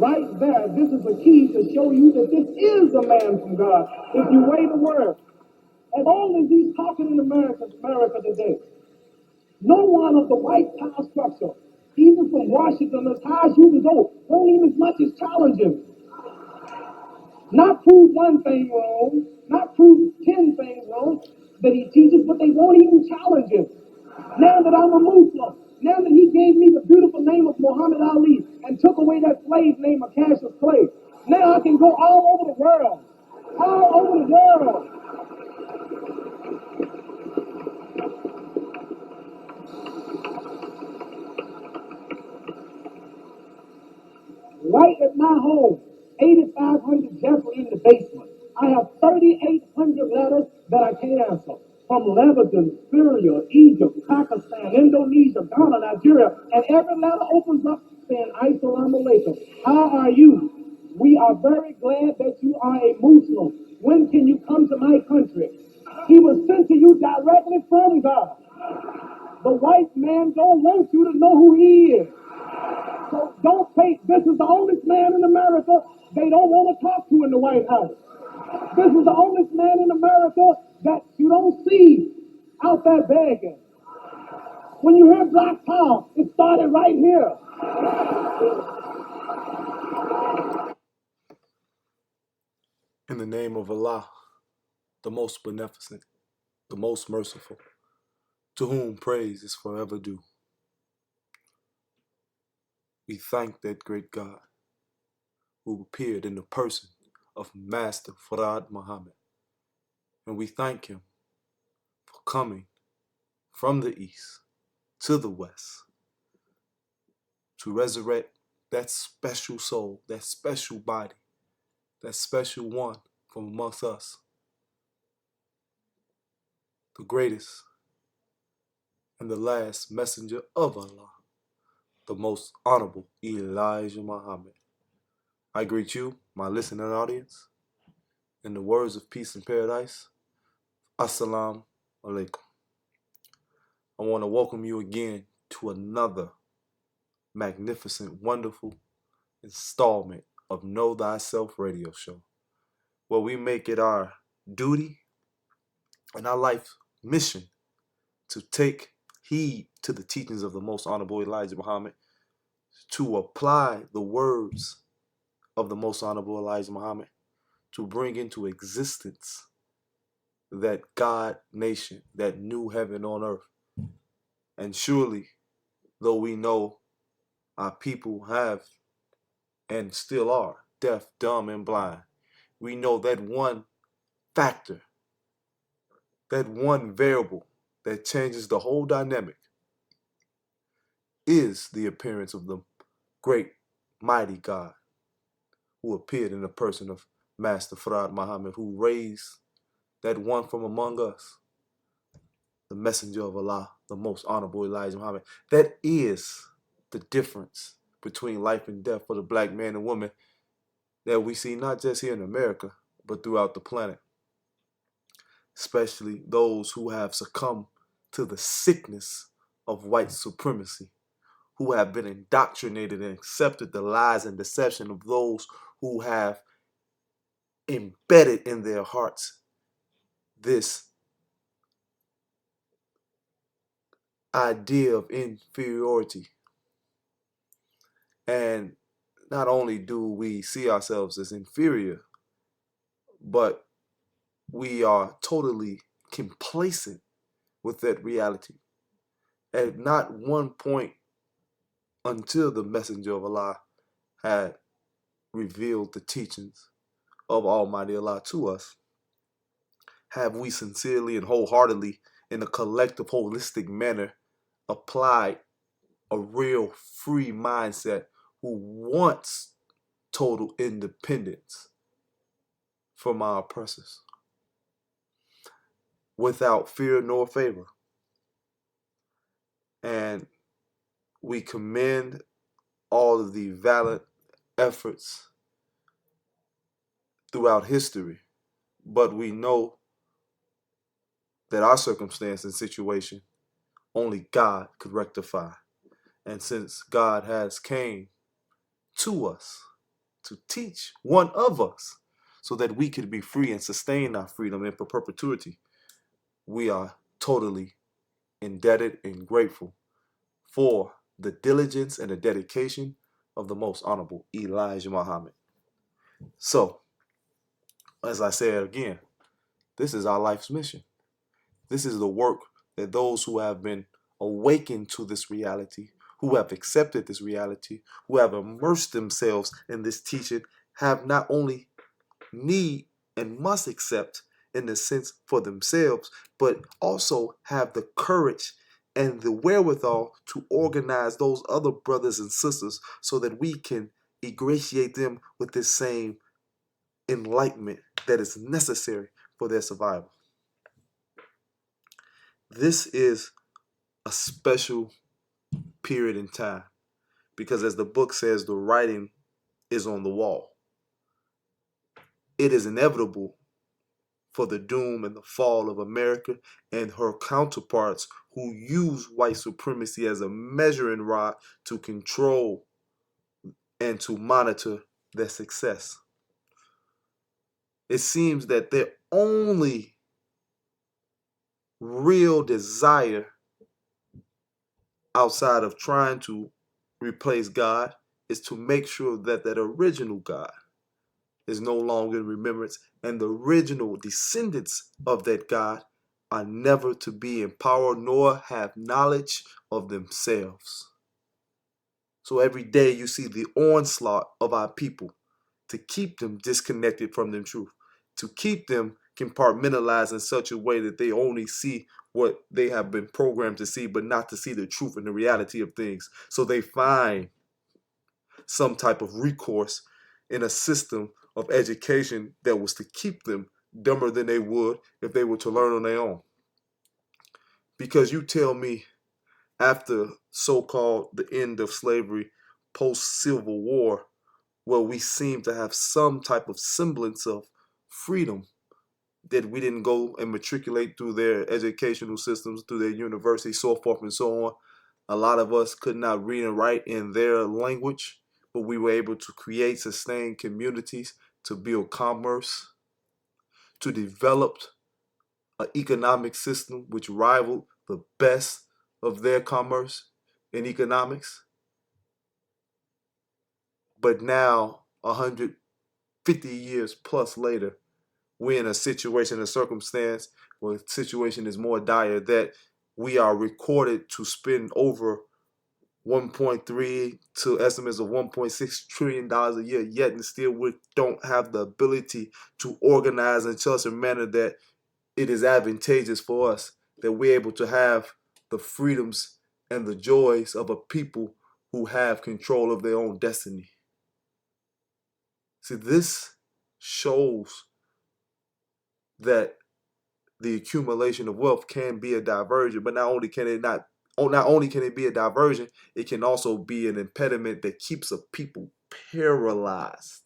Right there, this is a key to show you that this is a man from God. If you weigh the word, as long as he's talking in America today, no one of the white power structure, even from Washington, as high as you can go, won't even as much as challenge him. Not prove one thing wrong, not prove 10 things wrong that he teaches, but they won't even challenge him. Now that I'm a Muslim, now that he gave me the beautiful name of Muhammad Ali and took away that slave name of Cassius Clay, now I can go all over the world. All over the world. Right at my home, 8500 Jeffrey in the basement. I have 3,800 letters that I can't answer. From Lebanon, Syria, Egypt, Pakistan, Indonesia, Ghana, Nigeria, and every letter opens up saying, Assalamu alaikum. How are you? We are very glad that you are a Muslim. When can you come to my country? He was sent to you directly from God. The white man don't want you to know who he is. So don't think this is the oldest man in America they don't want to talk to in the White House. This is the oldest man in America that you don't see out there begging. When you hear Black Power, it started right here. In the name of Allah, the most beneficent, the most merciful, to whom praise is forever due. We thank that great God who appeared in the person of Master Farad Muhammad, and we thank him for coming from the east to the west to resurrect that special soul, that special body, that special one from amongst us, the greatest and the last messenger of Allah, the most honorable Elijah Muhammad. I greet you, my listening audience, in the words of peace and paradise. Assalamu alaikum. I want to welcome you again to another magnificent, wonderful installment of Know Thyself radio show, where we make it our duty and our life mission to take heed to the teachings of the most honorable Elijah Muhammad, to apply the words of the most honorable Elijah Muhammad, to bring into existence that God nation, that new heaven on earth. And surely, though we know our people have and still are deaf, dumb, and blind, we know that one factor, that one variable that changes the whole dynamic is the appearance of the great, mighty God who appeared in the person of Master Farad Muhammad, who raised that one from among us, the messenger of Allah, the most honorable Elijah Muhammad. That is the difference between life and death for the black man and woman that we see not just here in America, but throughout the planet. Especially those who have succumbed to the sickness of white supremacy, who have been indoctrinated and accepted the lies and deception of those who have embedded in their hearts this idea of inferiority. And not only do we see ourselves as inferior, but we are totally complacent with that reality. At not one point until the messenger of Allah had revealed the teachings of Almighty Allah to us, have we sincerely and wholeheartedly, in a collective, holistic manner, applied a real free mindset who wants total independence from our oppressors, without fear nor favor. And we commend all of the valiant efforts throughout history, but we know that our circumstance and situation only God could rectify. And since God has came to us to teach one of us so that we could be free and sustain our freedom in perpetuity. We are totally indebted and grateful for the diligence and the dedication of the most honorable Elijah Muhammad. So, as I said again, this is our life's mission. This is the work that those who have been awakened to this reality, who have accepted this reality, who have immersed themselves in this teaching, have not only need and must accept in the sense for themselves, but also have the courage and the wherewithal to organize those other brothers and sisters so that we can ingratiate them with this same enlightenment that is necessary for their survival. This is a special period in time because, as the book says, the writing is on the wall. It is inevitable for the doom and the fall of America and her counterparts who use white supremacy as a measuring rod to control and to monitor their success. It seems that their only real desire outside of trying to replace God is to make sure that that original God is no longer in remembrance, and the original descendants of that God are never to be in power nor have knowledge of themselves. So every day you see the onslaught of our people to keep them disconnected from the truth, to keep them compartmentalized in such a way that they only see what they have been programmed to see, but not to see the truth and the reality of things. So they find some type of recourse in a system of education that was to keep them dumber than they would if they were to learn on their own. Because you tell me, after so-called the end of slavery, post-Civil War, where we seem to have some type of semblance of freedom, that we didn't go and matriculate through their educational systems, through their universities, so forth and so on. A lot of us could not read and write in their language, but we were able to create, sustain communities, to build commerce, to develop an economic system which rivaled the best of their commerce in economics. But now, 150 years plus later, we're in a situation, a circumstance where the situation is more dire, that we are recorded to spend over 1.3 to estimates of $1.6 trillion a year, yet and still we don't have the ability to organize in such a manner that it is advantageous for us, that we're able to have the freedoms and the joys of a people who have control of their own destiny. See, this shows that the accumulation of wealth can be a diversion, but not only can it be a diversion, it can also be an impediment that keeps a people paralyzed.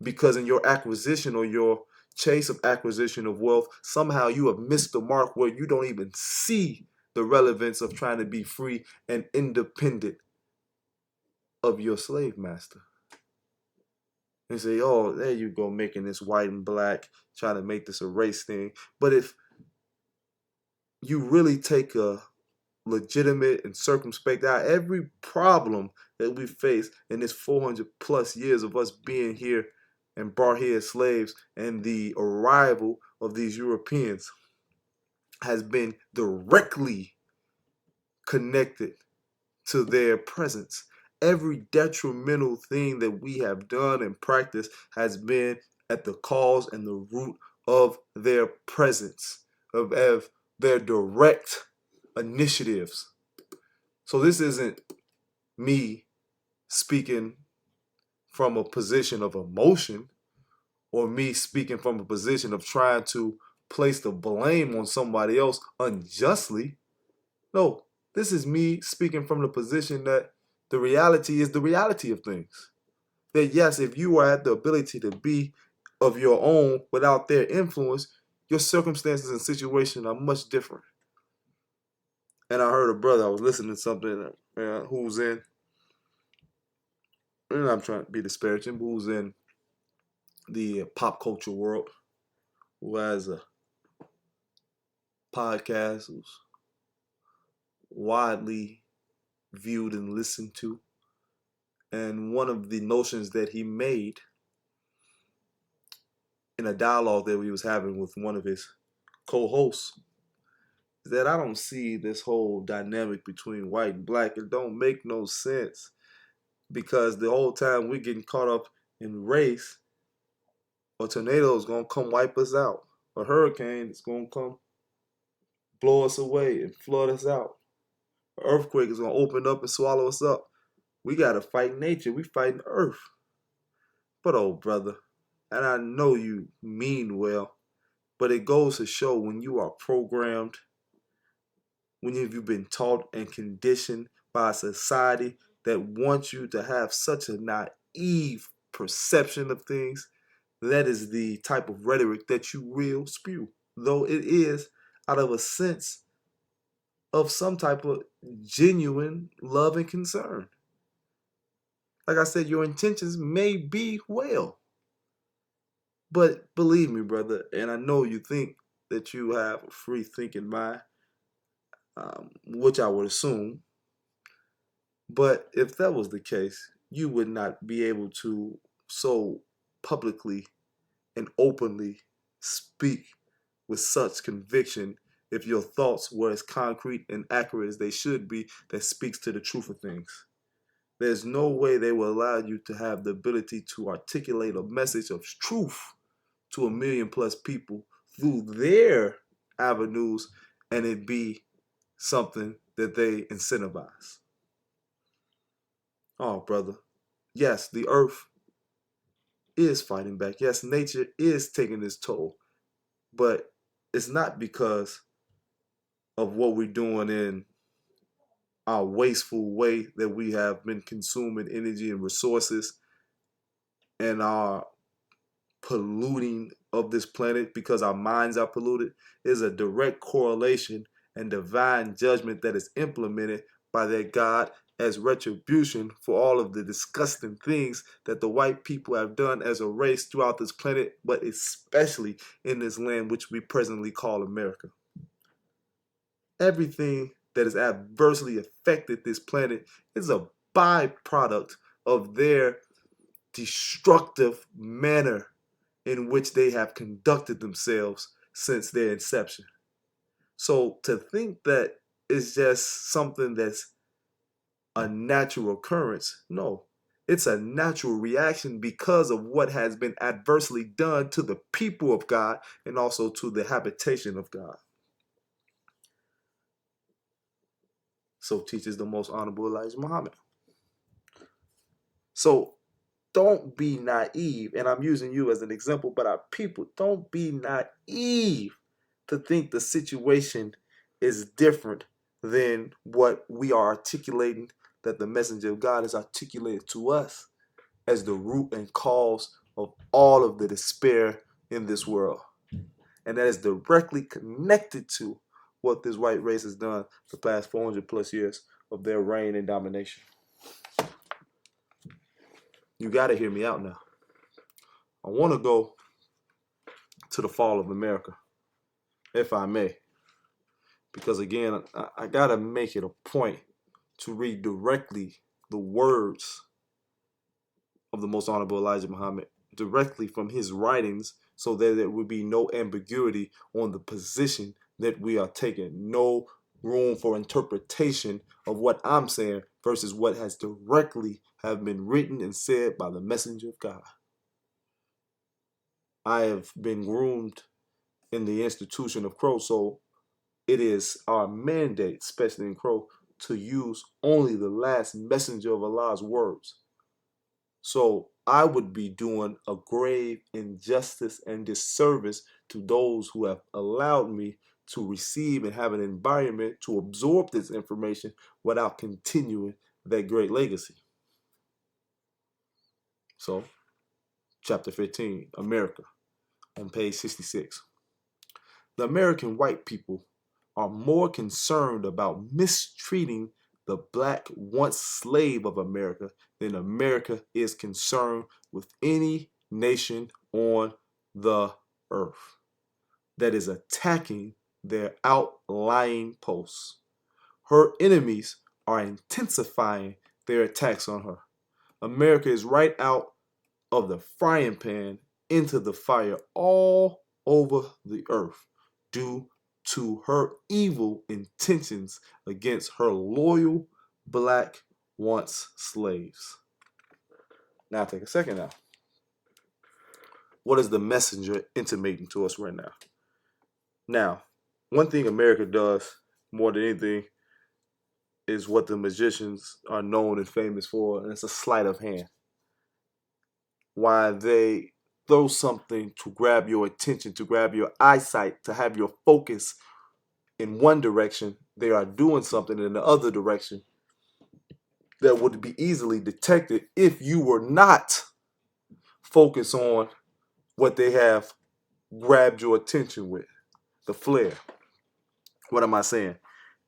Because in your acquisition or your chase of acquisition of wealth, somehow you have missed the mark where you don't even see the relevance of trying to be free and independent of your slave master. And say, oh, there you go, making this white and black, trying to make this a race thing. But if you really take a legitimate and circumspect eye, every problem that we face in this 400 plus years of us being here and brought here as slaves, and the arrival of these Europeans has been directly connected to their presence. Every detrimental thing that we have done and practiced has been at the cause and the root of their presence, of their direct initiatives. So this isn't me speaking from a position of emotion, or me speaking from a position of trying to place the blame on somebody else unjustly. No, this is me speaking from the position that the reality is the reality of things. That yes, if you are at the ability to be of your own without their influence, your circumstances and situation are much different. And I heard a brother, I was listening to something who's in and I'm trying to be disparaging, but who's in the pop culture world, who has a podcast, who's widely viewed and listened to. And one of the notions that he made in a dialogue that he was having with one of his co-hosts is that I don't see this whole dynamic between white and black. It don't make no sense because the whole time we're getting caught up in race, a tornado is going to come wipe us out. A hurricane is going to come blow us away and flood us out. An earthquake is going to open up and swallow us up. We got to fight nature. We fighting earth. But oh, brother, and I know you mean well, but it goes to show when you are programmed, when you've been taught and conditioned by a society that wants you to have such a naive perception of things, that is the type of rhetoric that you will spew. Though it is out of a sense of some type of genuine love and concern. Like I said, your intentions may be well. But believe me, brother, and I know you think that you have a free thinking mind, which I would assume. But if that was the case, you would not be able to so publicly and openly speak with such conviction if your thoughts were as concrete and accurate as they should be, that speaks to the truth of things. There's no way they will allow you to have the ability to articulate a message of truth to 1,000,000+ people through their avenues and it be something that they incentivize. Oh, brother. Yes, the earth is fighting back. Yes, nature is taking its toll. But it's not because of what we're doing in our wasteful way that we have been consuming energy and resources and our polluting of this planet because our minds are polluted. Is a direct correlation and divine judgment that is implemented by that God as retribution for all of the disgusting things that the white people have done as a race throughout this planet, but especially in this land which we presently call America. Everything that has adversely affected this planet is a byproduct of their destructive manner in which they have conducted themselves since their inception. So to think that it's just something that's a natural occurrence, no. It's a natural reaction because of what has been adversely done to the people of God and also to the habitation of God. So teaches the most honorable Elijah Muhammad. So don't be naive, and I'm using you as an example, but our people, don't be naive to think the situation is different than what we are articulating, that the messenger of God has articulated to us as the root and cause of all of the despair in this world. And that is directly connected to what this white race has done the past 400+ years of their reign and domination. You got to hear me out now. I want to go to the fall of America, if I may. Because again, I got to make it a point to read directly the words of the most honorable Elijah Muhammad, directly from his writings, so that there would be no ambiguity on the position that we are taking. No room for interpretation of what I'm saying versus what has directly have been written and said by the messenger of God. I have been groomed in the institution of Crow, so it is our mandate, especially in Crow, to use only the last messenger of Allah's words. So I would be doing a grave injustice and disservice to those who have allowed me to receive and have an environment to absorb this information without continuing that great legacy. So, chapter 15, America, on page 66. The American white people are more concerned about mistreating the black once slave of America, then America is concerned with any nation on the earth that is attacking their outlying posts. Her enemies are intensifying their attacks on her. America is right out of the frying pan into the fire all over the earth due to her evil intentions against her loyal black once slaves. Now take a second now. What is the messenger intimating to us right now? Now, one thing America does more than anything is what the magicians are known and famous for, and it's a sleight of hand. Why they throw something to grab your attention, to grab your eyesight, to have your focus in one direction, they are doing something in the other direction that would be easily detected if you were not focused on what they have grabbed your attention with, the flare. What am I saying?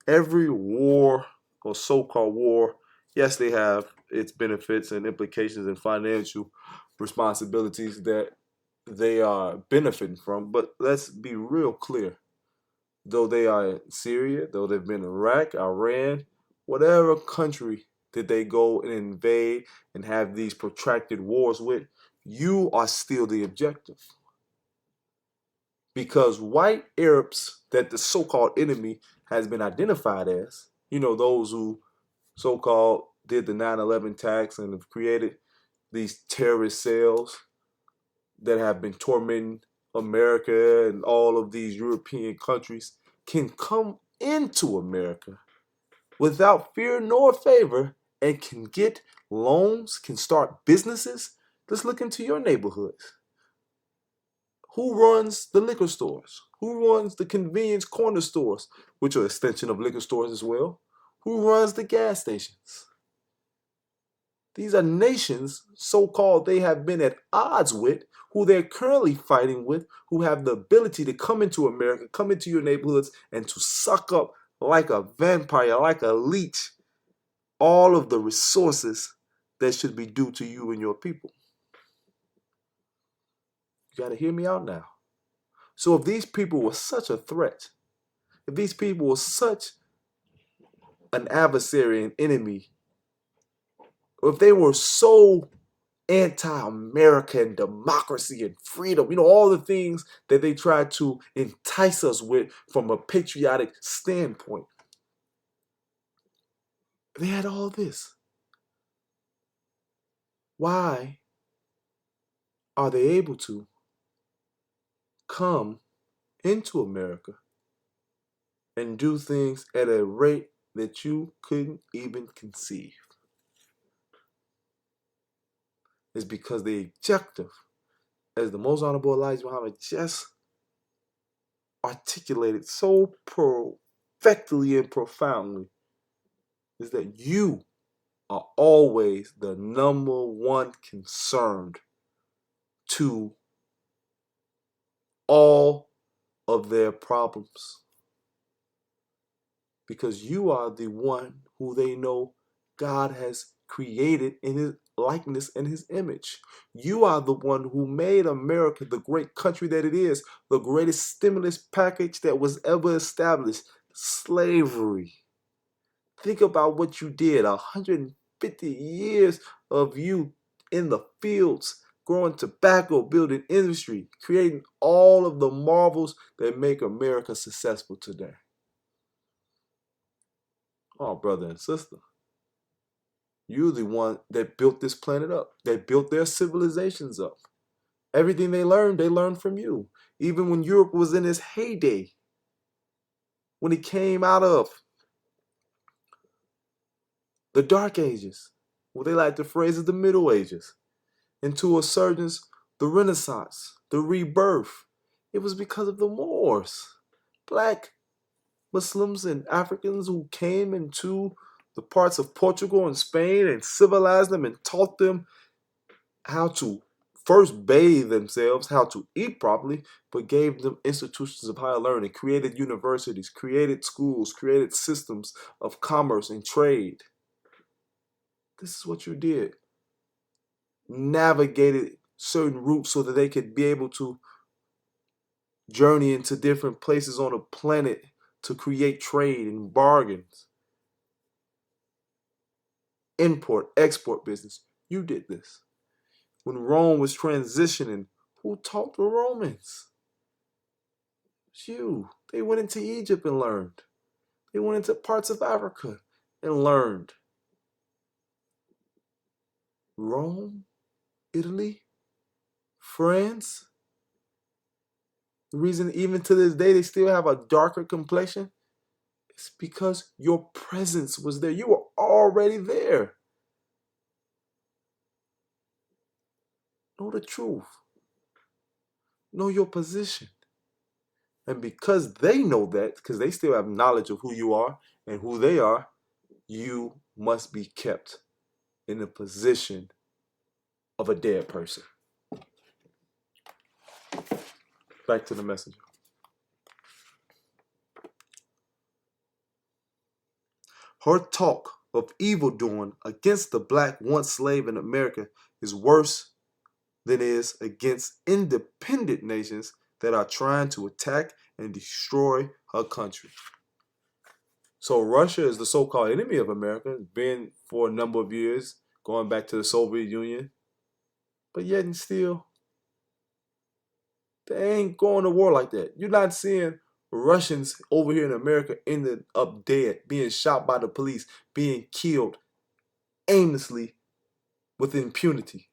Every war or so-called war, yes, they have its benefits and implications and financial responsibilities that they are benefiting from. But let's be real clear. Though they are in Syria, though they've been in Iraq, Iran, whatever country that they go and invade and have these protracted wars with, you are still the objective. Because white Arabs that the so-called enemy has been identified as, those who so-called did the 9/11 attacks and have created these terrorist cells that have been tormenting America and all of these European countries, can come into America without fear nor favor and can get loans, can start businesses. Let's look into your neighborhoods. Who runs the liquor stores? Who runs the convenience corner stores, which are an extension of liquor stores as well? Who runs the gas stations? These are nations, so-called, they have been at odds with, who they're currently fighting with, who have the ability to come into America, come into your neighborhoods, and to suck up like a vampire, like a leech, all of the resources that should be due to you and your people. You got to hear me out now. So if these people were such a threat, if these people were such an adversary, an enemy, or if they were so anti-American democracy and freedom, all the things that they try to entice us with from a patriotic standpoint, they had all this. Why are they able to come into America and do things at a rate that you couldn't even conceive? It's because the objective, as the most honorable Elijah Muhammad just articulated so perfectly and profoundly, is that you are always the number one concerned to all of their problems. Because you are the one who they know God has created in his likeness and his image. You are the one who made America the great country that it is, the greatest stimulus package that was ever established, slavery. Think about what you did, 150 years of you in the fields, growing tobacco, building industry, creating all of the marvels that make America successful today. Oh, brother and sister, you're the one that built this planet up, that built their civilizations up. Everything they learned from you. Even when Europe was in its heyday, when it came out of the Dark Ages, what they like to phrase as the Middle Ages, into a surgence, the Renaissance, the rebirth, it was because of the Moors, black Muslims and Africans who came into the parts of Portugal and Spain and civilized them and taught them how to first bathed themselves how to eat properly, but gave them institutions of higher learning, created universities, created schools, created systems of commerce and trade. This is what you did. Navigated certain routes so that they could be able to journey into different places on the planet to create trade and bargains. Import, export business. You did this. When Rome was transitioning, who taught the Romans? It's you. They went into Egypt and learned. They went into parts of Africa and learned. Rome, Italy, France. The reason even to this day they still have a darker complexion is because your presence was there. You were already there. Know the truth. Know your position. And because they know that, because they still have knowledge of who you are and who they are, you must be kept in the position of a dead person. Back to the messenger. Her talk of evildoing against the black once slave in America is worse than it is against independent nations that are trying to attack and destroy her country. So Russia is the so-called enemy of America. It's been for a number of years, going back to the Soviet Union. But yet and still, they ain't going to war like that. You're not seeing Russians over here in America ended up dead, being shot by the police, being killed aimlessly with impunity.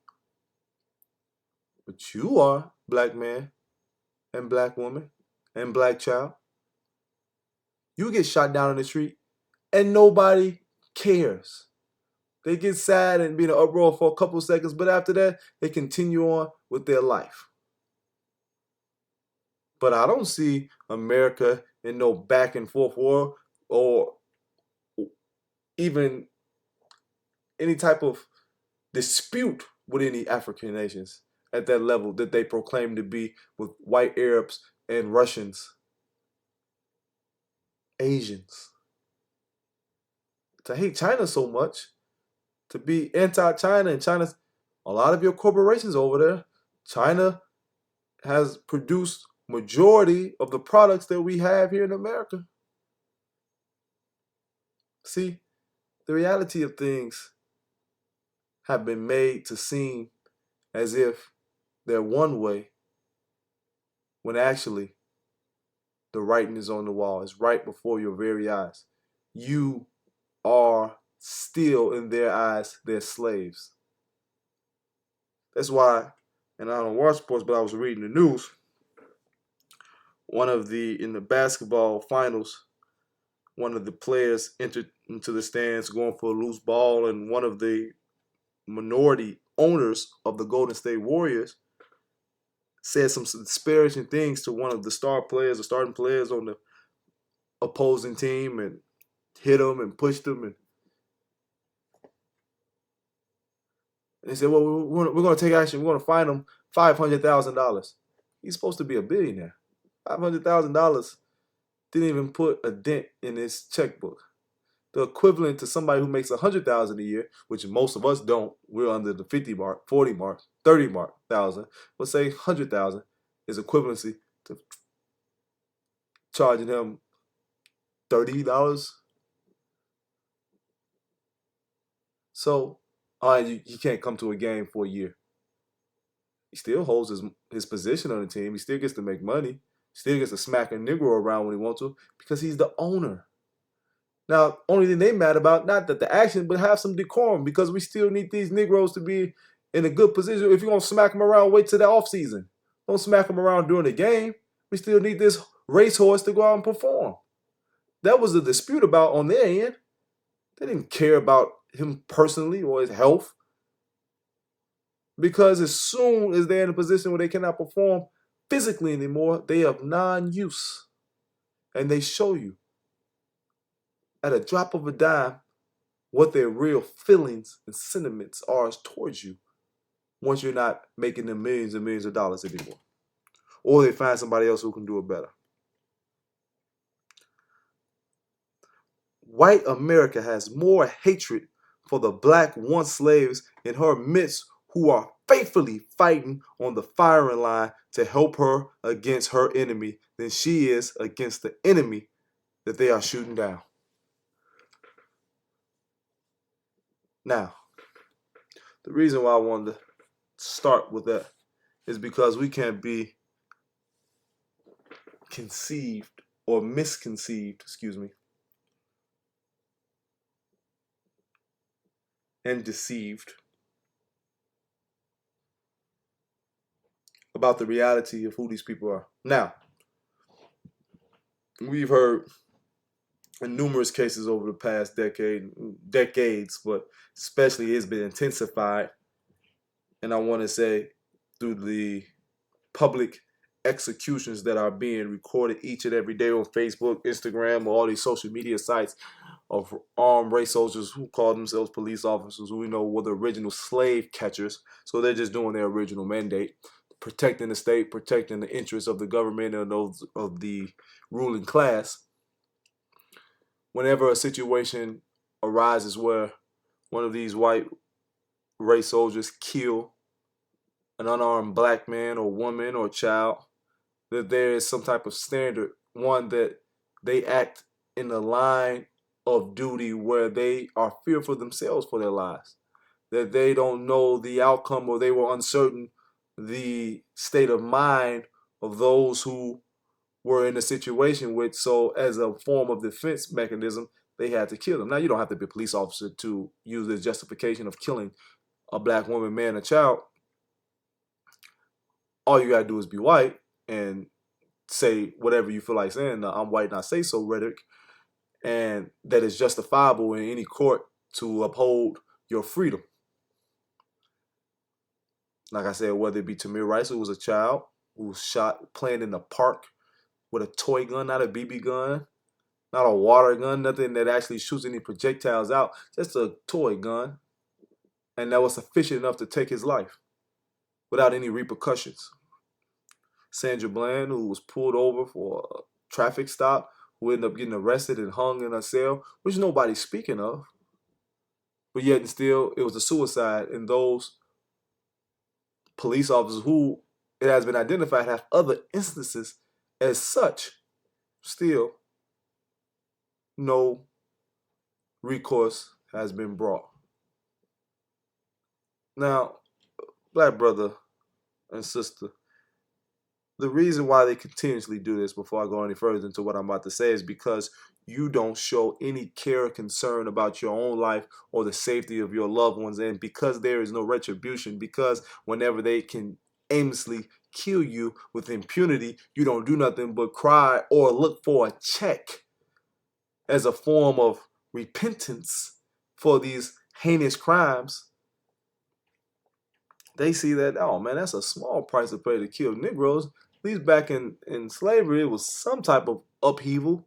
But you are, black man and black woman and black child. You get shot down in the street and nobody cares. They get sad and be in an uproar for a couple of seconds, but after that, they continue on with their life. But I don't see America in no back and forth war or even any type of dispute with any African nations at that level that they proclaim to be with white Arabs and Russians, Asians. To hate China so much, to be anti-China, and China's a lot of your corporations over there. China has produced majority of the products that we have here in America. See, the reality of things have been made to seem as if they're one way, when actually the writing is on the wall. It's right before your very eyes. You are still, in their eyes, their slaves. That's why, and I don't watch sports, but I was reading the news. In the basketball finals, one of the players entered into the stands going for a loose ball, and one of the minority owners of the Golden State Warriors said some disparaging things to one of the the starting players on the opposing team, and hit him and pushed him. And they said, well, we're going to take action. We're going to fine him $500,000. He's supposed to be a billionaire. $500,000 didn't even put a dent in his checkbook. The equivalent to somebody who makes $100,000 a year, which most of us don't. We're under the 50 mark, 40 mark, 30 mark thousand. Let's say 100,000 is equivalency to charging him $30. So, he can't come to a game for a year. He still holds his position on the team. He still gets to make money. Still gets to smack a Negro around when he wants to because he's the owner. Now, only thing they mad about, not that the action, but have some decorum, because we still need these Negroes to be in a good position. If you're going to smack them around, wait till the offseason. Don't smack them around during the game. We still need this racehorse to go out and perform. That was the dispute about on their end. They didn't care about him personally or his health. Because as soon as they're in a position where they cannot perform physically anymore, they have non-use. And they show you at a drop of a dime what their real feelings and sentiments are towards you. once you're not making them millions and millions of dollars anymore. Or they find somebody else who can do it better. White America has more hatred for the black once slaves in her midst who are faithfully fighting on the firing line to help her against her enemy than she is against the enemy that they are shooting down. Now, the reason why I wanted to start with that is because we can't be conceived or misconceived, and deceived about the reality of who these people are. Now, we've heard in numerous cases over the past decades, but especially it's been intensified, and I want to say through the public executions that are being recorded each and every day on Facebook, Instagram, or all these social media sites of armed race soldiers who call themselves police officers, who we know were the original slave catchers. So they're just doing their original mandate, protecting the state, protecting the interests of the government and those of the ruling class. Whenever a situation arises where one of these white race soldiers kill an unarmed black man or woman or child, that there is some type of standard, one, that they act in the line of duty where they are fearful themselves for their lives, that they don't know the outcome or they were uncertain the state of mind of those who were in a situation with, so as a form of defense mechanism, they had to kill them. Now, you don't have to be a police officer to use the justification of killing a black woman, man, or child. All you gotta do is be white and say whatever you feel like saying, I'm white and I say so rhetoric, and that is justifiable in any court to uphold your freedom. Like I said, whether it be Tamir Rice, who was a child, who was shot playing in the park with a toy gun, not a BB gun, not a water gun, nothing that actually shoots any projectiles out, just a toy gun. And that was sufficient enough to take his life without any repercussions. Sandra Bland, who was pulled over for a traffic stop, who ended up getting arrested and hung in a cell, which nobody's speaking of. But yet and still, it was a suicide. And those police officers who, it has been identified, have other instances as such, still no recourse has been brought. Now, black brother and sister, the reason why they continuously do this, before I go any further into what I'm about to say, is because you don't show any care or concern about your own life or the safety of your loved ones, and because there is no retribution, because whenever they can aimlessly kill you with impunity, you don't do nothing but cry or look for a check as a form of repentance for these heinous crimes. They see that, oh man, that's a small price to pay to kill Negroes. At least back in slavery, it was some type of upheaval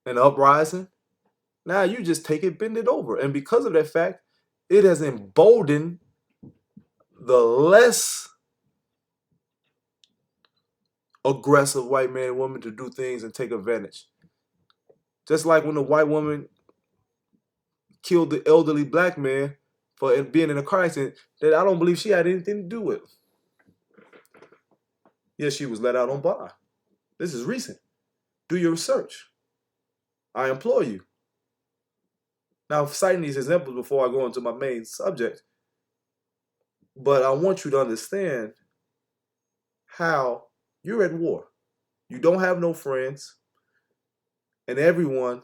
and uprising. Now you just take it, bend it over. And because of that fact, it has emboldened the less aggressive white man and woman to do things and take advantage. Just like when the white woman killed the elderly black man for being in a car accident that I don't believe she had anything to do with. Yes, she was let out on bond. This is recent. Do your research. I implore you. Now, I'm citing these examples before I go into my main subject, but I want you to understand how you're at war. You don't have no friends, and everyone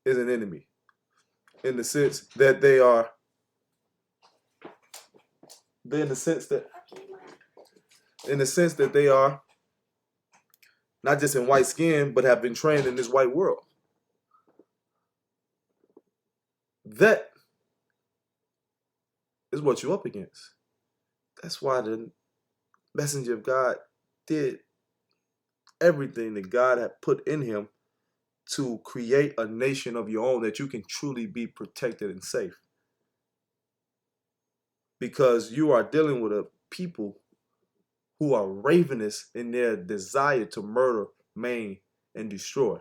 is an enemy in the sense that they are, in the sense that they are not just in white skin, but have been trained in this white world. That is what you're up against. That's why the messenger of God did everything that God had put in him to create a nation of your own that you can truly be protected and safe. because you are dealing with a people who are ravenous in their desire to murder, maim, and destroy.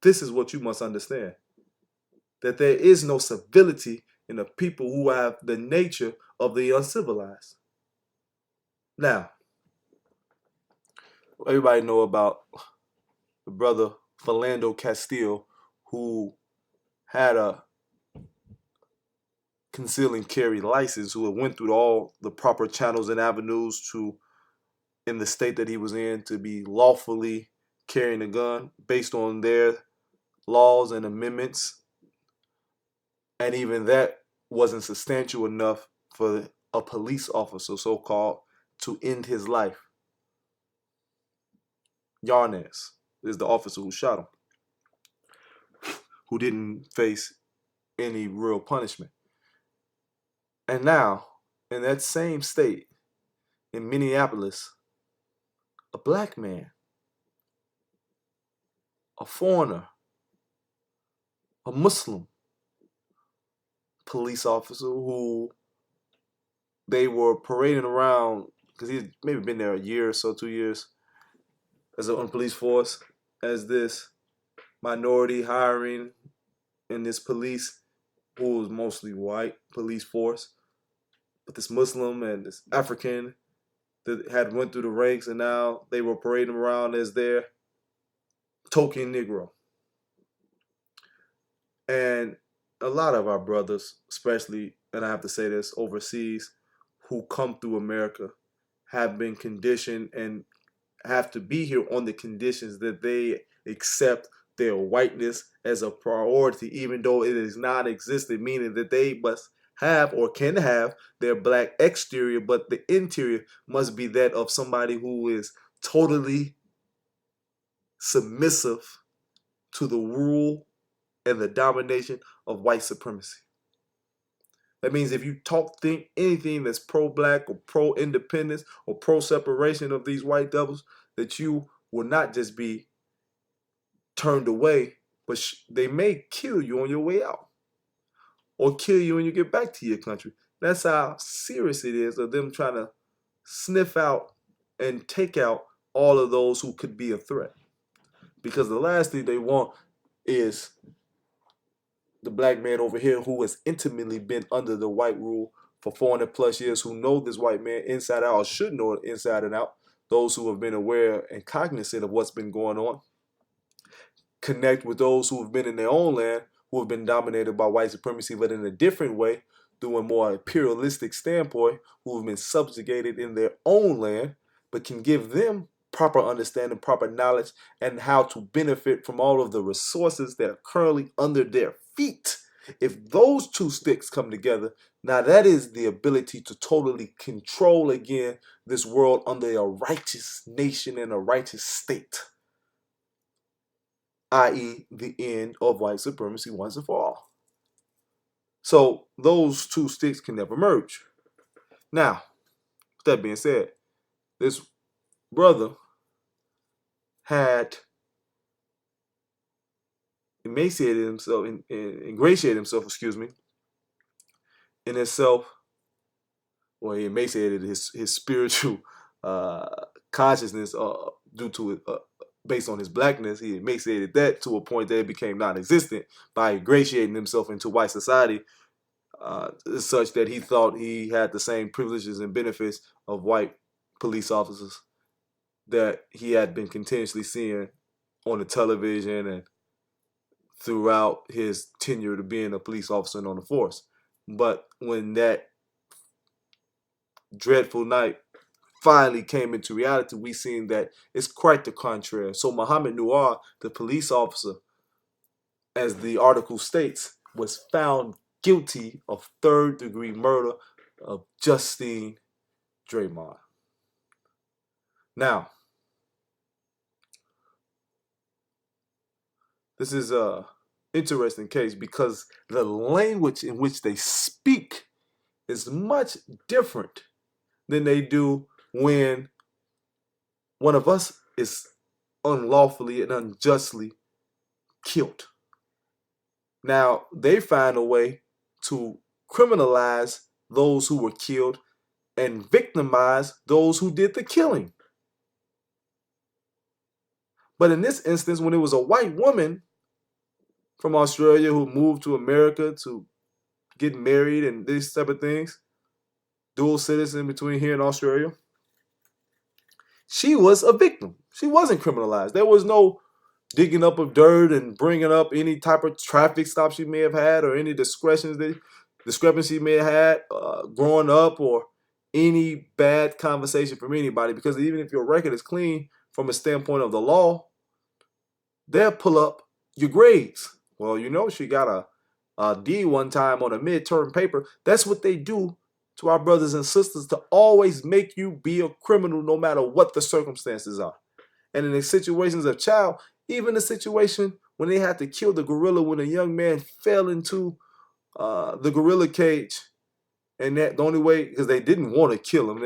This is what you must understand, that there is no civility in the people who have the nature of the uncivilized. Now, everybody know about the brother Philando Castile, who had a conceal and carry license, who had went through all the proper channels and avenues to, in the state that he was in, to be lawfully carrying a gun based on their laws and amendments. And even that wasn't substantial enough for a police officer, so-called, to end his life. Yarnez is the officer who shot him, who didn't face any real punishment. And now, in that same state, in Minneapolis, a black man, a foreigner, a Muslim police officer who they were parading around, because he'd maybe been there a year or so, 2 years, as on police force, as this minority hiring in this police, who was mostly white police force, but this Muslim and this African that had went through the ranks, and now they were parading around as their token Negro. And a lot of our brothers, especially, and I have to say this, overseas, who come through America, have been conditioned and have to be here on the conditions that they accept their whiteness as a priority, even though it is non-existent, meaning that they must have or can have their black exterior, but the interior must be that of somebody who is totally submissive to the rule and the domination of white supremacy. That means if you think anything that's pro-black or pro-independence or pro-separation of these white devils, that you will not just be turned away, but they may kill you on your way out or kill you when you get back to your country. That's how serious it is of them trying to sniff out and take out all of those who could be a threat. Because the last thing they want is the black man over here who has intimately been under the white rule for 400 plus years, who know this white man inside out, or should know it inside and out, those who have been aware and cognizant of what's been going on, connect with those who have been in their own land, who have been dominated by white supremacy, but in a different way, through a more imperialistic standpoint, who have been subjugated in their own land, but can give them proper understanding, proper knowledge, and how to benefit from all of the resources that are currently under their feet. If those two sticks come together, now that is the ability to totally control again this world under a righteous nation and a righteous state, i.e. the end of white supremacy once and for all. So those two sticks can never merge. Now, with that being said, this brother had ingratiated himself, in himself, or he emaciated his spiritual consciousness due to it, based on his blackness. He emaciated that to a point that it became non-existent by ingratiating himself into white society, such that he thought he had the same privileges and benefits of white police officers that he had been continuously seeing on the television and throughout his tenure to being a police officer and on the force. But when that dreadful night finally came into reality, we seen that it's quite the contrary. So Muhammad Noor, the police officer, as the article states, was found guilty of third-degree murder of Justine Draymond. Now, this is a interesting case because the language in which they speak is much different than they do when one of us is unlawfully and unjustly killed. Now, they find a way to criminalize those who were killed and victimize those who did the killing. But in this instance, when it was a white woman from Australia who moved to America to get married and these type of things, dual citizen between here and Australia, she was a victim. She wasn't criminalized. There was no digging up of dirt and bringing up any type of traffic stop she may have had or any discrepancy she may have had growing up or any bad conversation from anybody, because even if your record is clean from a standpoint of the law, they'll pull up your grades. Well, you know, she got a D one time on a midterm paper. That's what they do to our brothers and sisters, to always make you be a criminal no matter what the circumstances are. And in the situations of child, even the situation when they had to kill the gorilla when a young man fell into the gorilla cage, and that the only way, because they didn't want to kill him.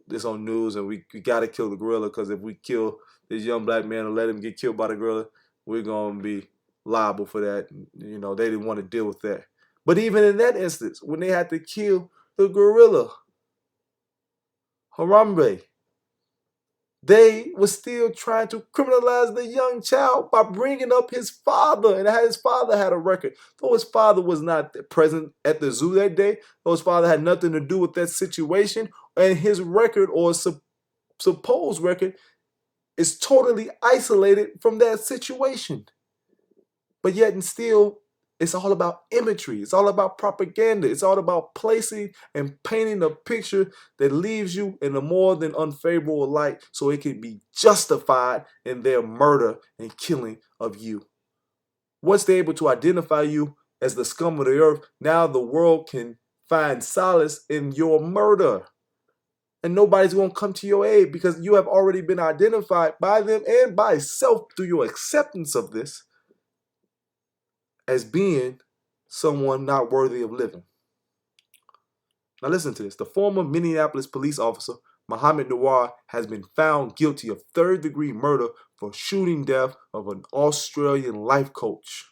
This on news, and we got to kill the gorilla, because if we kill this young black man and let him get killed by the gorilla, we're going to be liable for that. You know, they didn't want to deal with that. But even in that instance, when they had to kill the gorilla, Harambe, they were still trying to criminalize the young child by bringing up his father, and his father had a record. Though his father was not present at the zoo that day, though his father had nothing to do with that situation, and his record, or supposed record, is totally isolated from that situation. But yet and still, it's all about imagery. It's all about propaganda. It's all about placing and painting a picture that leaves you in a more than unfavorable light so it can be justified in their murder and killing of you. Once they're able to identify you as the scum of the earth, now the world can find solace in your murder. And nobody's going to come to your aid, because you have already been identified by them and by self through your acceptance of this as being someone not worthy of living. Now listen to this. The former Minneapolis police officer, Mohammed Noor, has been found guilty of third-degree murder for shooting death of an Australian life coach,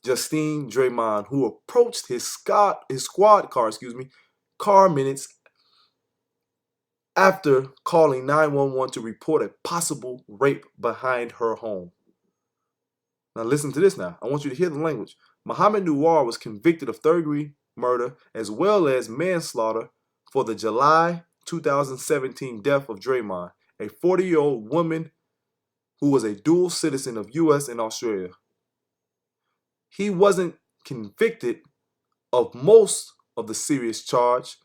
Justine Draymond, who approached his squad car minutes after calling 911 to report a possible rape behind her home. Now listen to this now. I want you to hear the language. Mohammed Noor was convicted of third-degree murder as well as manslaughter for the July 2017 death of Draymond, a 40-year-old woman who was a dual citizen of U.S. and Australia. He wasn't convicted of most of the serious charge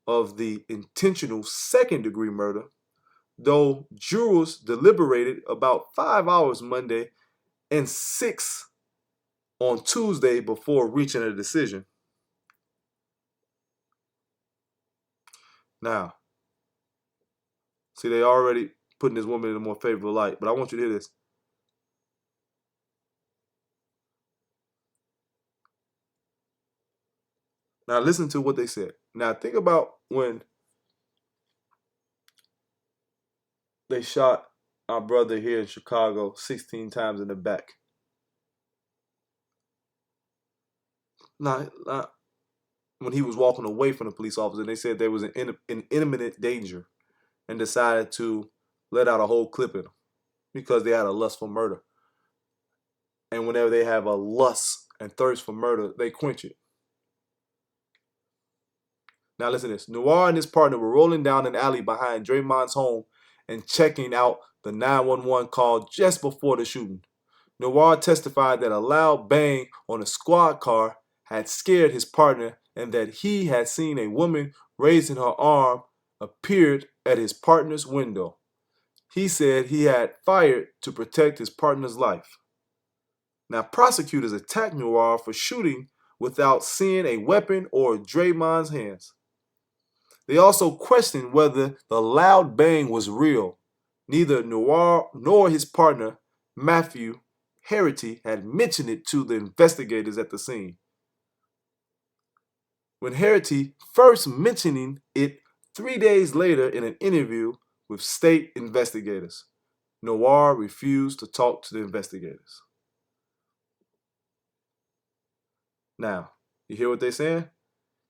of the intentional second-degree murder, though jurors deliberated about 5 hours Monday and 6 on Tuesday before reaching a decision. Now, see, they already putting this woman in a more favorable light, but I want you to hear this. Now, listen to what they said. Now, think about when they shot our brother here in Chicago 16 times in the back. Now, when he was walking away from the police officer, they said there was an imminent danger, and decided to let out a whole clip in him because they had a lust for murder. And whenever they have a lust and thirst for murder, they quench it. Now listen to this. Noir and his partner were rolling down an alley behind Draymond's home and checking out the 911 call just before the shooting. Noir testified that a loud bang on a squad car had scared his partner, and that he had seen a woman raising her arm appeared at his partner's window. He said he had fired to protect his partner's life. Now, prosecutors attacked Noir for shooting without seeing a weapon or Draymond's hands. They also questioned whether the loud bang was real. Neither Noir nor his partner, Matthew Harity, had mentioned it to the investigators at the scene. When Harity first mentioning it 3 days later in an interview with state investigators, Noir refused to talk to the investigators. Now, you hear what they're saying?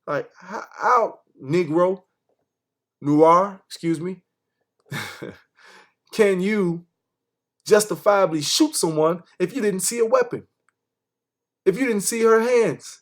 Like, how Noir, excuse me, can you justifiably shoot someone if you didn't see a weapon? If you didn't see her hands?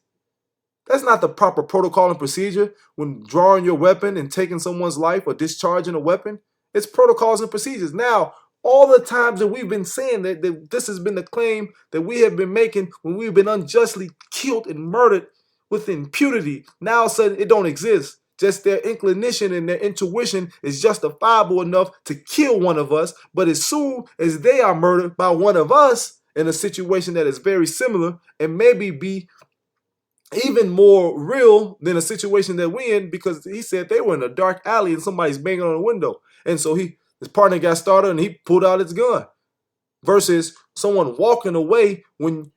That's not the proper protocol and procedure when drawing your weapon and taking someone's life or discharging a weapon. It's protocols and procedures. Now, all the times that we've been saying that this has been the claim that we have been making when we've been unjustly killed and murdered with impunity, now all of a sudden it don't exist. Just their inclination and their intuition is justifiable enough to kill one of us. But as soon as they are murdered by one of us in a situation that is very similar and maybe be even more real than a situation that we in, because he said they were in a dark alley and somebody's banging on a window. And so his partner got started and he pulled out his gun. Versus someone walking away when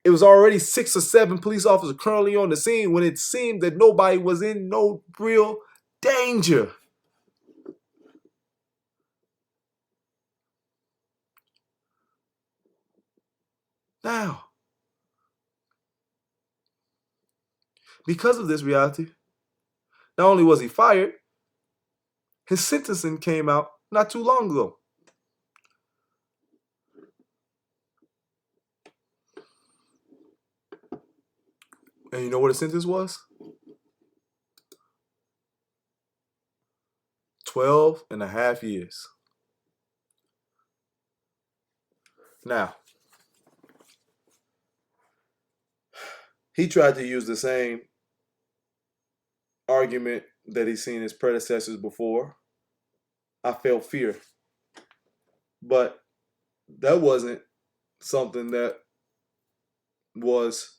it was already 6 or 7 police officers currently on the scene when it seemed that nobody was in no real danger. Now, because of this reality, not only was he fired, his sentencing came out not too long ago. And you know what his sentence was? 12 and a half years. Now, he tried to use the same argument that he's seen his predecessors before. I felt fear. But that wasn't something that was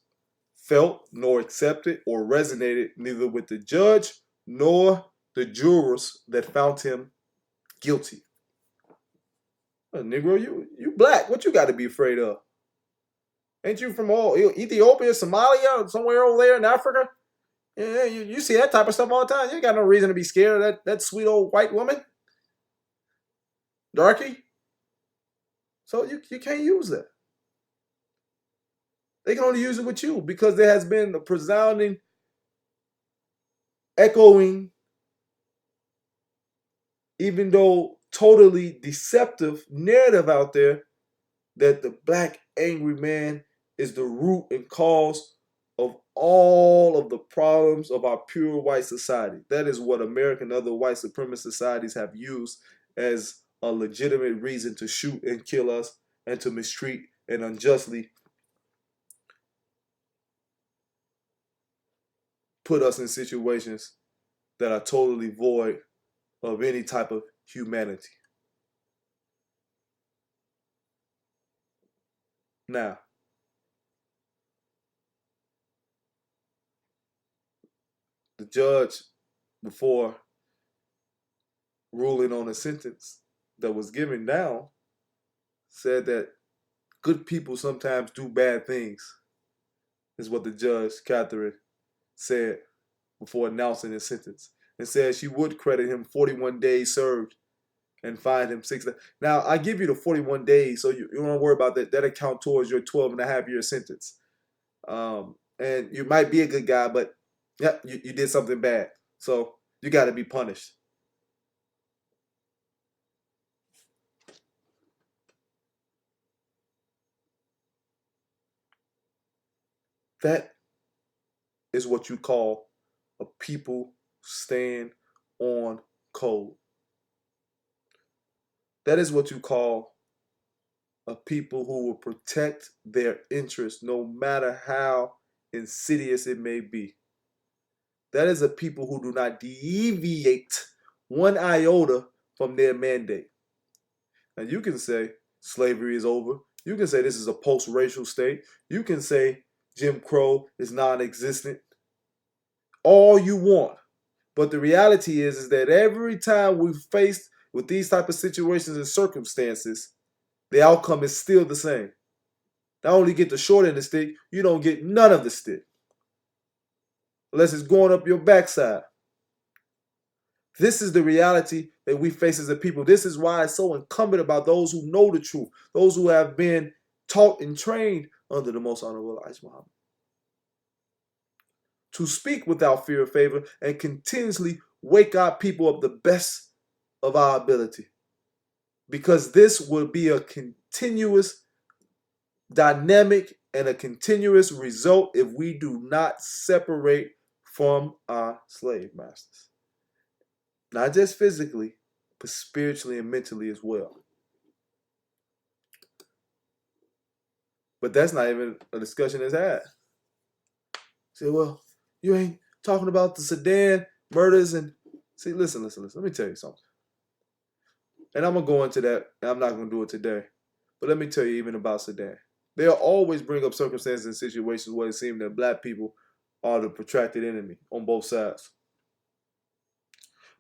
felt nor accepted or resonated neither with the judge nor the jurors that found him guilty. Negro, you black. What you got to be afraid of? Ain't you from Ethiopia, Somalia, somewhere over there in Africa? Yeah, you see that type of stuff all the time. You ain't got no reason to be scared of that sweet old white woman. Darky. So you can't use that. They can only use it with you because there has been a resounding, echoing, even though totally deceptive narrative out there that the black angry man is the root and cause of all of the problems of our pure white society. That is what American and other white supremacist societies have used as a legitimate reason to shoot and kill us and to mistreat and unjustly put us in situations that are totally void of any type of humanity. Now, the judge, before ruling on a sentence that was given down, said that good people sometimes do bad things, is what the judge, Catherine, said before announcing his sentence, and said she would credit him 41 days served and fine him 6. Now, I give you the 41 days, so you don't want to worry about that. That'll count towards your 12 and a half year sentence. And you might be a good guy, but yeah, you did something bad. So you got to be punished. That is what you call a people stand on code. That is what you call a people who will protect their interests no matter how insidious it may be. That is a people who do not deviate one iota from their mandate. And you can say slavery is over. You can say this is a post-racial state. You can say Jim Crow is non-existent. All you want. But the reality is that every time we're faced with these type of situations and circumstances, the outcome is still the same. Not only get the short end of the stick, you don't get none of the stick. Unless it's going up your backside. This is the reality that we face as a people. This is why it's so incumbent about those who know the truth, those who have been taught and trained under the most honorable Elijah Muhammad. to speak without fear or favor, and continuously wake our people up the best of our ability. Because this will be a continuous dynamic and a continuous result if we do not separate from our slave masters. Not just physically, but spiritually and mentally as well. But that's not even a discussion that's had. Say, well, you ain't talking about the Sudan murders and see, listen. Let me tell you something. And I'm gonna go into that, and I'm not gonna do it today. But let me tell you even about Sudan. They'll always bring up circumstances and situations where it seems that black people are the protracted enemy on both sides.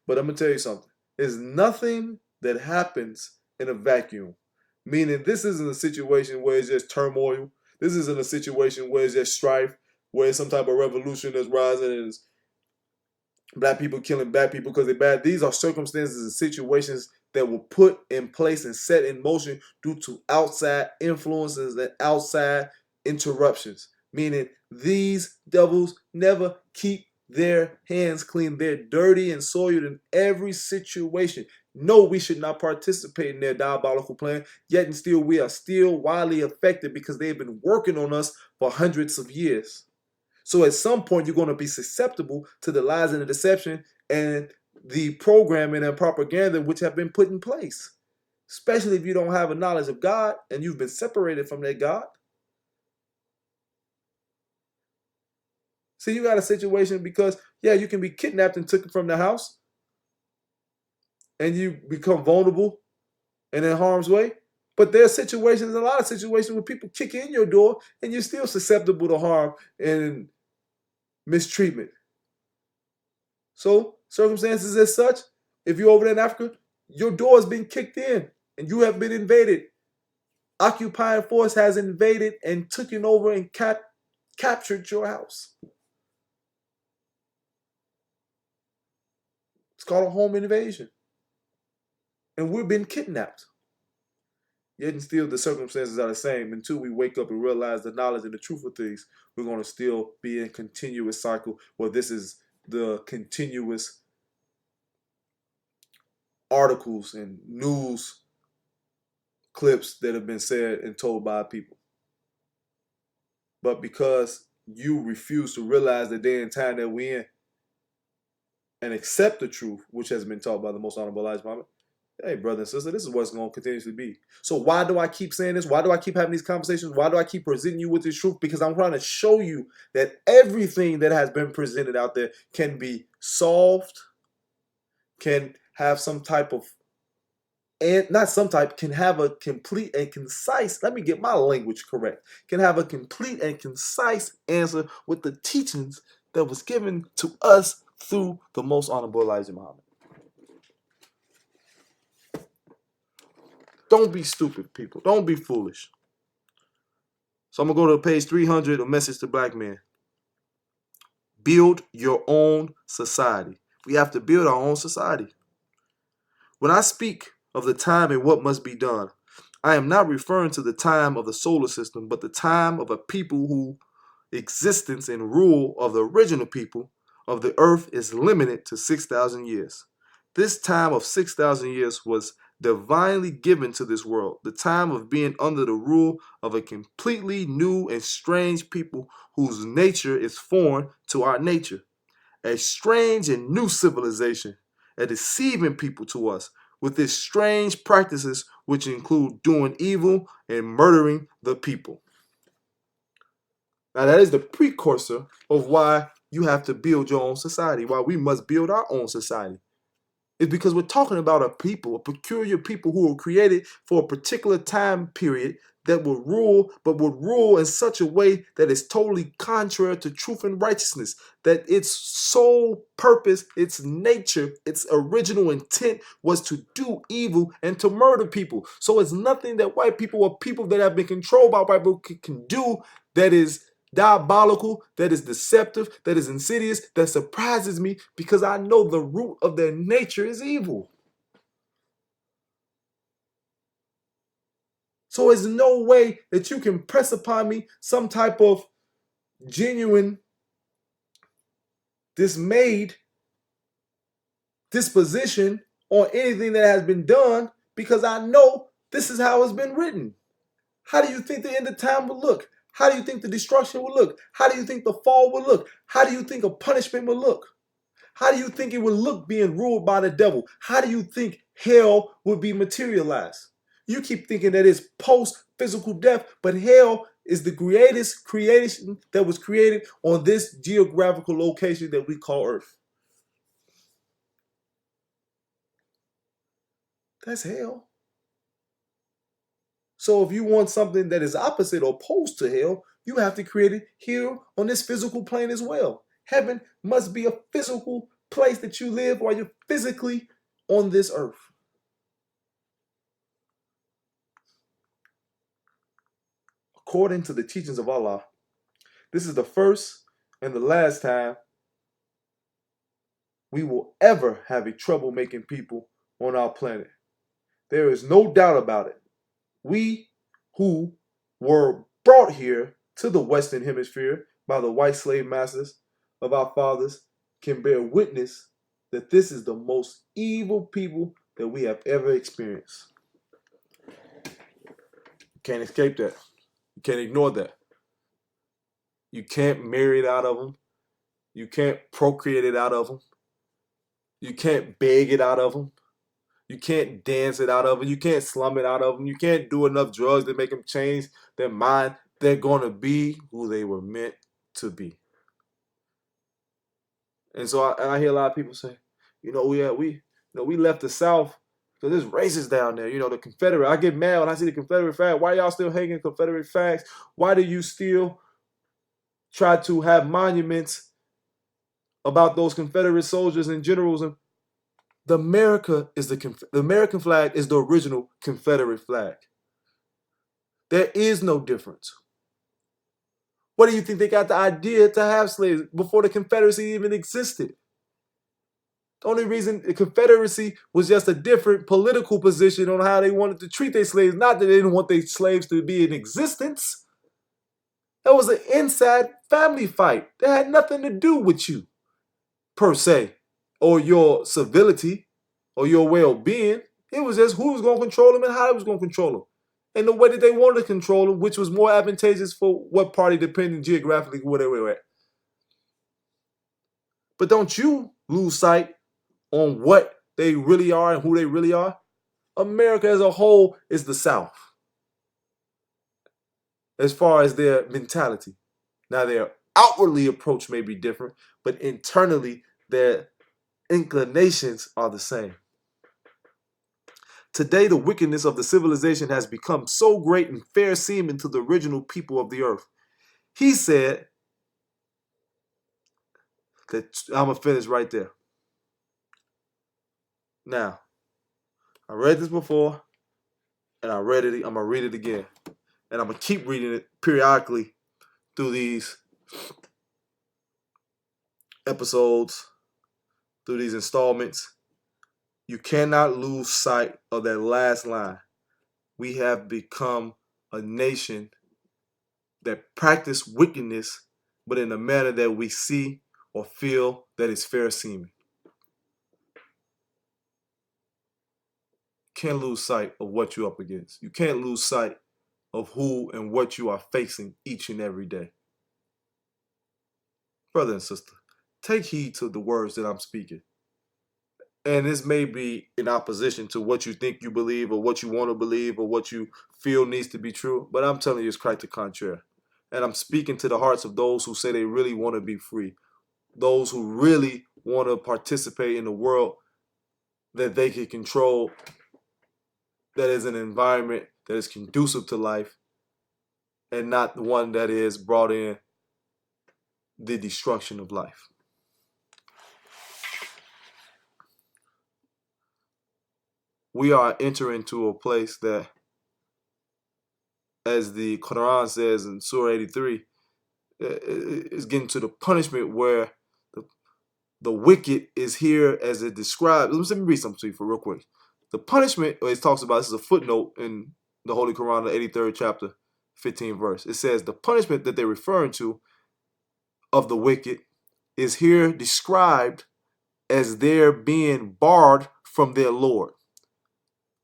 But I'm gonna tell you something. There's nothing that happens in a vacuum. Meaning this isn't a situation where it's just turmoil. This isn't a situation where it's just strife, where it's some type of revolution that's rising and it's black people killing black people because they're bad. These are circumstances and situations that were put in place and set in motion due to outside influences and outside interruptions. Meaning these devils never keep their hands clean. They're dirty and soiled in every situation. No, we should not participate in their diabolical plan, yet and still we are still widely affected because they've been working on us for hundreds of years. So at some point, you're going to be susceptible to the lies and the deception and the programming and propaganda which have been put in place, especially if you don't have a knowledge of God and you've been separated from that God. See, you got a situation because, yeah, you can be kidnapped and taken from the house and you become vulnerable and in harm's way. But there are situations, a lot of situations where people kick in your door and you're still susceptible to harm and mistreatment. So, circumstances as such, if you're over there in Africa, your door has been kicked in and you have been invaded. Occupying force has invaded and taken over and captured your house. It's called a home invasion. And we've been kidnapped. Yet and still the circumstances are the same. Until we wake up and realize the knowledge and the truth of things, we're going to still be in a continuous cycle where this is the continuous articles and news clips that have been said and told by people. But because you refuse to realize the day and time that we're in and accept the truth, which has been taught by the most honorable Elijah Muhammad, hey, brother and sister, this is what's going to continuously be. So why do I keep saying this? Why do I keep having these conversations? Why do I keep presenting you with this truth? Because I'm trying to show you that everything that has been presented out there can be solved, can have some type of, and not some type, can have a complete and concise, let me get my language correct, can have a complete and concise answer with the teachings that was given to us through the most honorable Elijah Muhammad. Don't be stupid, people. Don't be foolish. So I'm going to go to page 300, a message to black men. Build your own society. We have to build our own society. When I speak of the time and what must be done, I am not referring to the time of the solar system, but the time of a people whose existence and rule of the original people of the earth is limited to 6,000 years. This time of 6,000 years was divinely given to this world, the time of being under the rule of a completely new and strange people whose nature is foreign to our nature. A strange and new civilization, a deceiving people to us, with its strange practices which include doing evil and murdering the people. Now that is the precursor of why you have to build your own society, why we must build our own society. It's because we're talking about a people, a peculiar people who were created for a particular time period that would rule, but would rule in such a way that is totally contrary to truth and righteousness, that its sole purpose, its nature, its original intent was to do evil and to murder people. So it's nothing that white people or people that have been controlled by white people can do that is diabolical, that is deceptive, that is insidious, that surprises me because I know the root of their nature is evil. So there's no way that you can press upon me some type of genuine dismayed disposition on anything that has been done because I know this is how it's been written. How do you think the end of time will look? How do you think the destruction will look? How do you think the fall will look? How do you think a punishment will look? How do you think it will look being ruled by the devil? How do you think hell would be materialized? You keep thinking that it's post-physical death, but hell is the greatest creation that was created on this geographical location that we call Earth. That's hell. So if you want something that is opposite or opposed to hell, you have to create it here on this physical plane as well. Heaven must be a physical place that you live while you're physically on this earth. According to the teachings of Allah, this is the first and the last time we will ever have a troublemaking people on our planet. There is no doubt about it. We who were brought here to the Western Hemisphere by the white slave masters of our fathers can bear witness that this is the most evil people that we have ever experienced. You can't escape that. You can't ignore that. You can't marry it out of them. You can't procreate it out of them. You can't beg it out of them. You can't dance it out of them. You can't slum it out of them. You can't do enough drugs to make them change their mind. They're going to be who they were meant to be. And so I hear a lot of people say, we left the South because there's racists down there. The Confederate. I get mad when I see the Confederate flag. Why y'all still hanging Confederate flags? Why do you still try to have monuments about those Confederate soldiers and generals? And the American flag is the original Confederate flag. There is no difference. What do you think they got the idea to have slaves before the Confederacy even existed? The only reason the Confederacy was just a different political position on how they wanted to treat their slaves, not that they didn't want their slaves to be in existence. That was an inside family fight. That had nothing to do with you, per se, or your civility, or your well-being. It was just who was going to control them and how they was going to control them. And the way that they wanted to control them, which was more advantageous for what party, depending geographically where they were at. But don't you lose sight on what they really are and who they really are. America as a whole is the South, as far as their mentality. Now, their outwardly approach may be different, but internally, their inclinations are the same. Today, the wickedness of the civilization has become so great and fair seeming to the original people of the earth. He said that, I'm going to finish right there. Now, I read this before, and I'm going to read it again. And I'm going to keep reading it periodically through these episodes, through these installments. You cannot lose sight of that last line. We have become a nation that practice wickedness, but in a manner that we see or feel that is fair seeming. Can't lose sight of what you're up against. You can't lose sight of who and what you are facing each and every day. Brother and sister, take heed to the words that I'm speaking. And this may be in opposition to what you think you believe or what you want to believe or what you feel needs to be true. But I'm telling you it's quite the contrary. And I'm speaking to the hearts of those who say they really want to be free. Those who really want to participate in a world that they can control, that is an environment that is conducive to life and not the one that is brought in the destruction of life. We are entering to a place that, as the Quran says in Surah 83, is getting to the punishment where the wicked is here as it describes. Let me read something to you for real quick. The punishment, it talks about, this is a footnote in the Holy Quran, the 83rd chapter, 15th verse. It says, the punishment that they're referring to of the wicked is here described as their being barred from their Lord.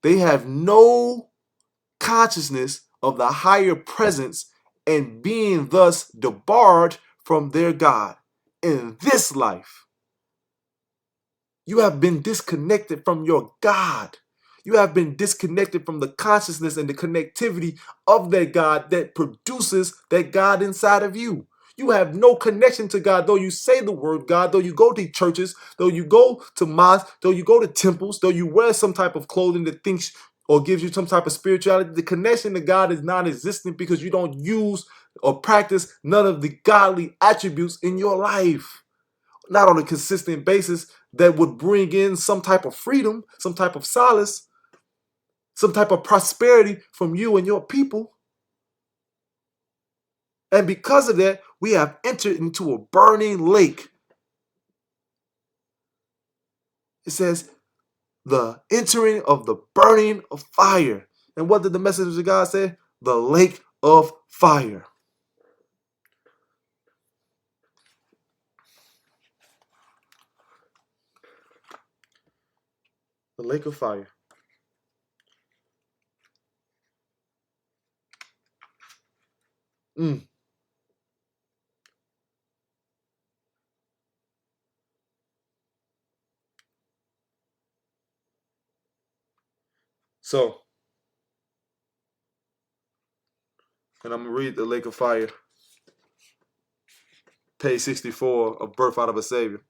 They have no consciousness of the higher presence and being thus debarred from their God in this life. You have been disconnected from your God. You have been disconnected from the consciousness and the connectivity of that God that produces that God inside of you. You have no connection to God, though you say the word God, though you go to churches, though you go to mosques, though you go to temples, though you wear some type of clothing that thinks or gives you some type of spirituality. The connection to God is non-existent because you don't use or practice none of the godly attributes in your life. Not on a consistent basis that would bring in some type of freedom, some type of solace, some type of prosperity from you and your people. And because of that, we have entered into a burning lake. It says, the entering of the burning of fire. And what did the message of God say? The lake of fire. The lake of fire. Mm. So, and I'm going to read the lake of fire. Page 64 of Birth of a Savior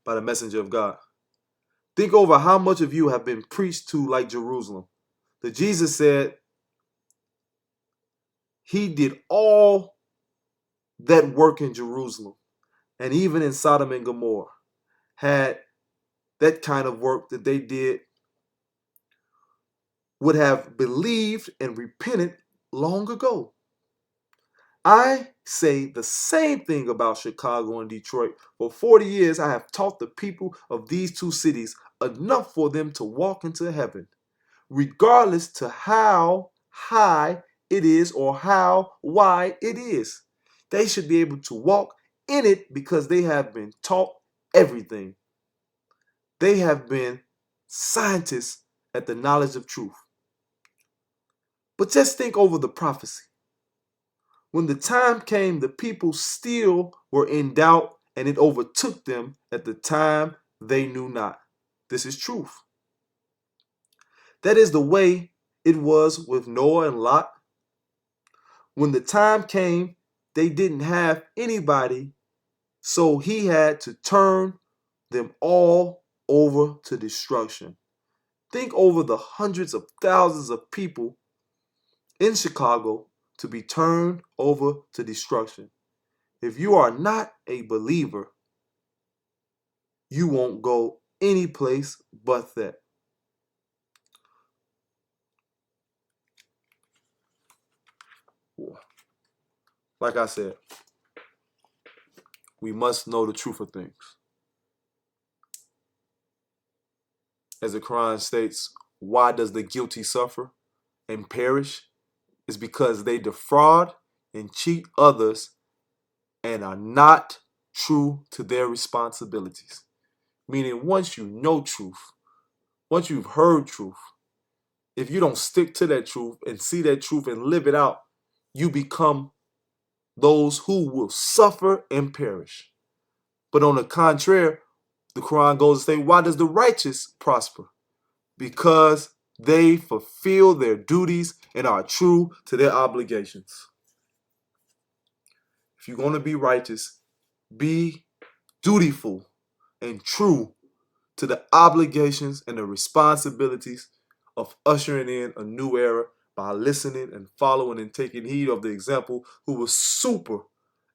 by the messenger of God. Think over how much of you have been preached to like Jerusalem. That Jesus said he did all that work in Jerusalem and even in Sodom and Gomorrah had that kind of work that they did, would have believed and repented long ago. I say the same thing about Chicago and Detroit. For 40 years, I have taught the people of these two cities enough for them to walk into heaven, regardless to how high it is or how wide it is. They should be able to walk in it because they have been taught everything. They have been scientists at the knowledge of truth. But just think over the prophecy. When the time came, the people still were in doubt, and it overtook them at the time they knew not. This is truth. That is the way it was with Noah and Lot. When the time came, they didn't have anybody, so he had to turn them all over to destruction. Think over the hundreds of thousands of people in Chicago to be turned over to destruction. If you are not a believer, you won't go any place but that. Like I said, we must know the truth of things. As the Quran states, why does the guilty suffer and perish? It's because they defraud and cheat others and are not true to their responsibilities. Meaning, once you know truth, once you've heard truth, if you don't stick to that truth and see that truth and live it out, you become those who will suffer and perish. But on the contrary, the Quran goes to say, why does the righteous prosper? Because they fulfill their duties and are true to their obligations. If you're going to be righteous, be dutiful and true to the obligations and the responsibilities of ushering in a new era by listening and following and taking heed of the example who was super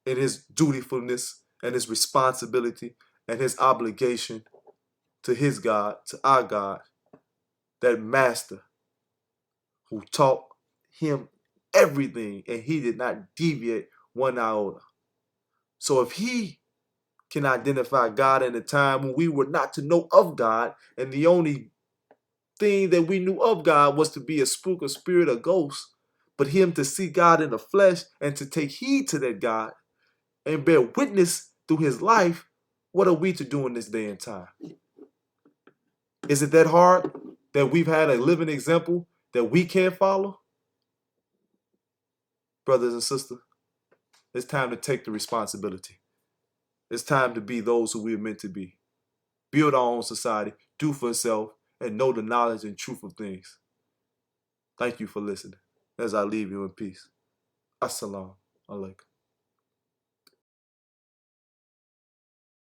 in his dutifulness and his responsibility and his obligation to his God, to our God, that master who taught him everything and he did not deviate one iota. So if he can identify God in a time when we were not to know of God, and the only thing that we knew of God was to be a spook, a spirit, a ghost, but him to see God in the flesh and to take heed to that God, and bear witness through his life, what are we to do in this day and time? Is it that hard that we've had a living example that we can't follow? Brothers and sisters, it's time to take the responsibility. It's time to be those who we're meant to be. Build our own society, do for self, and know the knowledge and truth of things. Thank you for listening. As I leave you in peace. Assalamu alaikum.